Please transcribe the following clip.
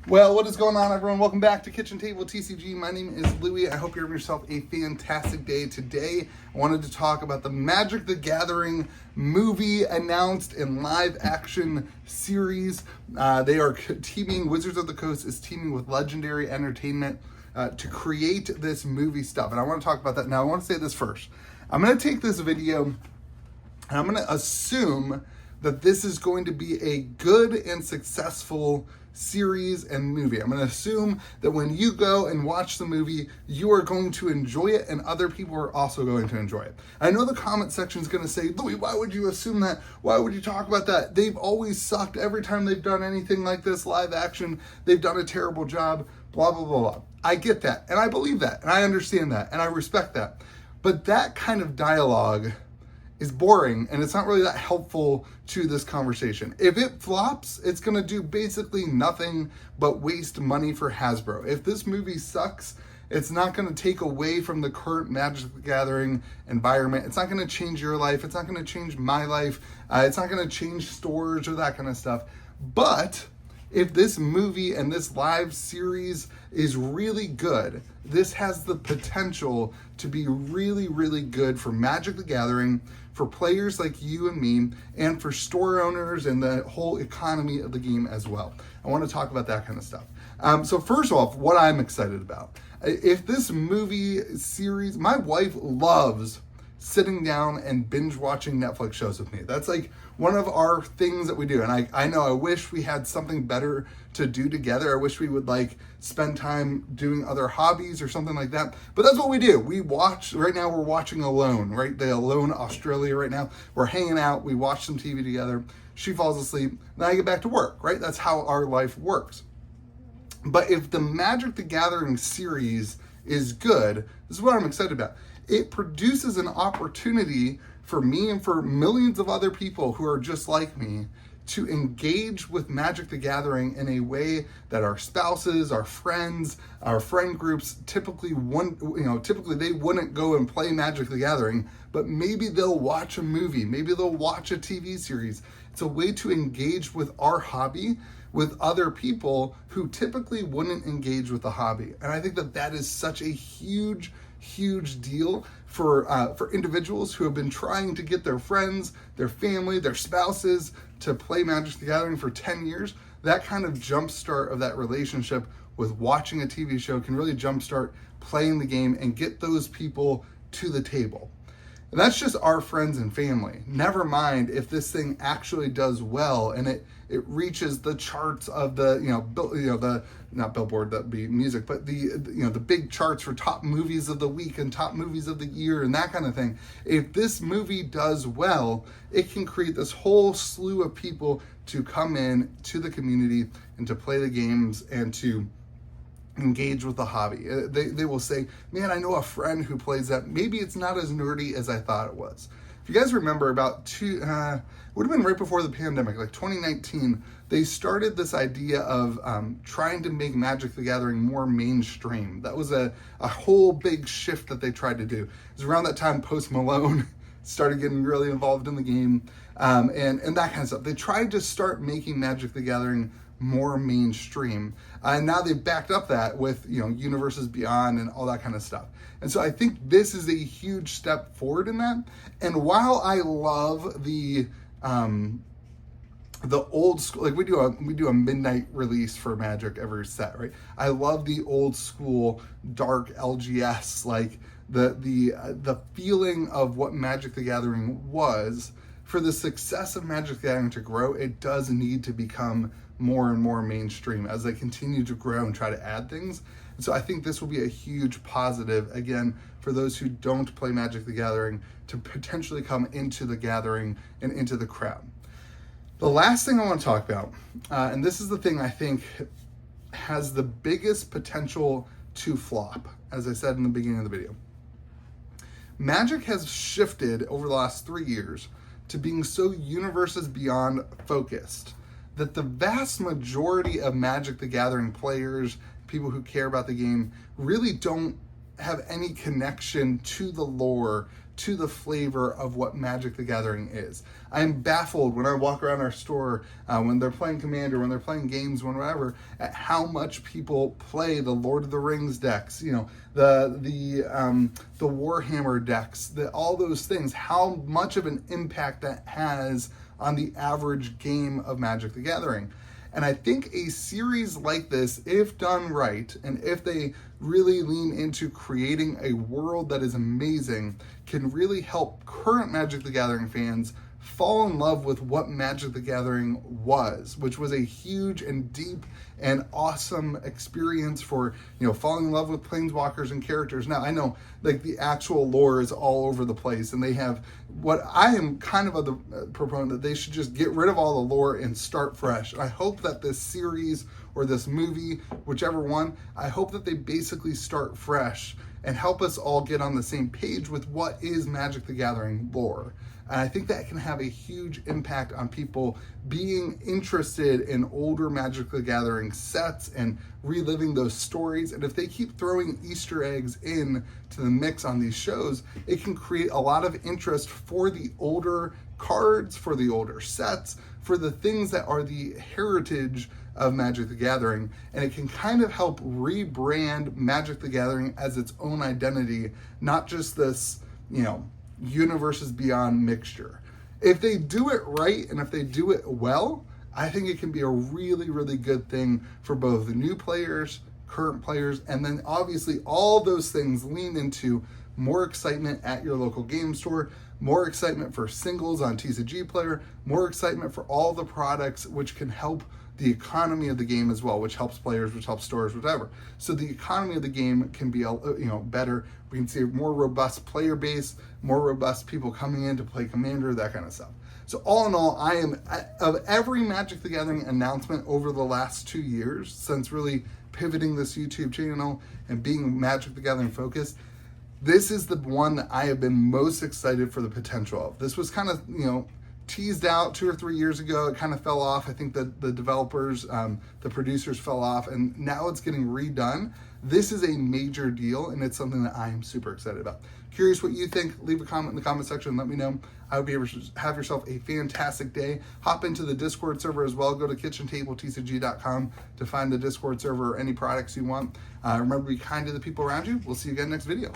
Well, what is going on, everyone? Welcome back to Kitchen Table TCG. My name is Louie. I hope you're having yourself a fantastic day. Today, I wanted to talk about the Magic the Gathering movie announced in live action series. They are teaming, Wizards of the Coast is teaming with Legendary Entertainment to create this movie stuff. And I want to talk about that. Now, I want to say this first. I'm going to take this video and I'm going to assume that this is going to be a good and successful series and movie. I'm going to assume that when you go and watch the movie, you are going to enjoy it and other people are also going to enjoy it. I know the comment section is going to say, Louis, why would you assume that? Why would you talk about that? They've always sucked. Every time they've done anything like this, live action, they've done a terrible job, blah, blah, blah, blah. I get that, and I believe that, and I understand that, and I respect that. But that kind of dialogue is boring, and it's not really that helpful to this conversation. If it flops, it's going to do basically nothing but waste money for Hasbro. If this movie sucks, it's not going to take away from the current Magic the Gathering environment. It's not going to change your life. It's not going to change my life. It's not going to change stores or that kind of stuff. But if this movie and this live series is really good, this has the potential to be really, really good for Magic the Gathering, for players like you and me, and for store owners and the whole economy of the game as well. I want to talk about that kind of stuff. So first off, what I'm excited about. If this movie series, my wife loves sitting down and binge watching Netflix shows with me. That's like one of our things that we do. And I know I wish we had something better to do together. I wish we would like spend time doing other hobbies or something like that. But that's what we do. We watch, right now we're watching Alone, right? The Alone Australia right now. We're hanging out. We watch some TV together. She falls asleep. Then I get back to work, right? That's how our life works. But if the Magic the Gathering series is good, this is what I'm excited about. It produces an opportunity for me and for millions of other people who are just like me to engage with Magic the Gathering in a way that our spouses, our friends, our friend groups typically they wouldn't go and play Magic the Gathering, but maybe they'll watch a movie, maybe they'll watch a TV series. It's a way to engage with our hobby with other people who typically wouldn't engage with the hobby. And I think that that is such a huge deal for individuals who have been trying to get their friends, their family, their spouses to play Magic the Gathering for 10 years. That kind of jumpstart of that relationship with watching a TV show can really jumpstart playing the game and get those people to the table. And that's just our friends and family. Never mind if this thing actually does well and it reaches the charts of the not Billboard, that'd be music, but the big charts for top movies of the week and top movies of the year and that kind of thing. If this movie does well, it can create this whole slew of people to come in to the community and to play the games and to engage with the hobby. They will say, man, I know a friend who plays that. Maybe it's not as nerdy as I thought it was. If you guys remember would have been right before the pandemic, like 2019, they started this idea of trying to make Magic the Gathering more mainstream. That was a whole big shift that they tried to do. It was around that time Post Malone started getting really involved in the game and that kind of stuff. They tried to start making Magic the Gathering more mainstream. And now they've backed up that with, Universes Beyond and all that kind of stuff. And so I think this is a huge step forward in that. And while I love the old school, like we do a midnight release for Magic every set, right? I love the old school dark LGS, like the feeling of what Magic the Gathering was. For the success of Magic the Gathering to grow, it does need to become more and more mainstream as they continue to grow and try to add things. And so I think this will be a huge positive, again, for those who don't play Magic the Gathering to potentially come into the gathering and into the crowd. The last thing I want to talk about, and this is the thing I think has the biggest potential to flop, as I said in the beginning of the video. Magic has shifted over the last 3 years to being so Universes Beyond focused that the vast majority of Magic the Gathering players, people who care about the game, really don't have any connection to the lore, to the flavor of what Magic the Gathering is. I'm baffled when I walk around our store, when they're playing Commander, when they're playing games, whatever, at how much people play the Lord of the Rings decks, you know, the Warhammer decks, all those things, how much of an impact that has on the average game of Magic the Gathering. And I think a series like this, if done right, and if they really lean into creating a world that is amazing, can really help current Magic the Gathering fans fall in love with what Magic the Gathering was, which was a huge and deep and awesome experience for, you know, falling in love with planeswalkers and characters. Now, I know like the actual lore is all over the place, and they have what I am kind of the proponent that they should just get rid of all the lore and start fresh. I hope that this series or this movie, whichever one, I hope that they basically start fresh and help us all get on the same page with what is Magic the Gathering lore. And I think that can have a huge impact on people being interested in older Magic the Gathering sets and reliving those stories. And if they keep throwing Easter eggs in to the mix on these shows, it can create a lot of interest for the older cards, for the older sets, for the things that are the heritage of Magic the Gathering. And it can kind of help rebrand Magic the Gathering as its own identity, not just this, you know, universes beyond mixture. If they do it right and if they do it well, I think it can be a really, really good thing for both the new players, current players, and then obviously all those things lean into more excitement at your local game store, more excitement for singles on TCG Player, more excitement for all the products, which can help the economy of the game as well, which helps players, which helps stores, whatever. So the economy of the game can be, you know, better. We can see a more robust player base, more robust people coming in to play Commander, that kind of stuff. So all in all, I am, of every Magic the Gathering announcement over the last 2 years, since really pivoting this YouTube channel and being Magic the Gathering focused, this is the one that I have been most excited for the potential of. This was kind of, you know, teased out 2 or 3 years ago. It kind of fell off. I think that the developers, the producers fell off, and now it's getting redone. This is a major deal, and it's something that I am super excited about. Curious what you think? Leave a comment in the comment section and let me know. I hope you have yourself a fantastic day. Hop into the Discord server as well. Go to KitchenTableTCG.com to find the Discord server or any products you want. Remember, be kind to the people around you. We'll see you again next video.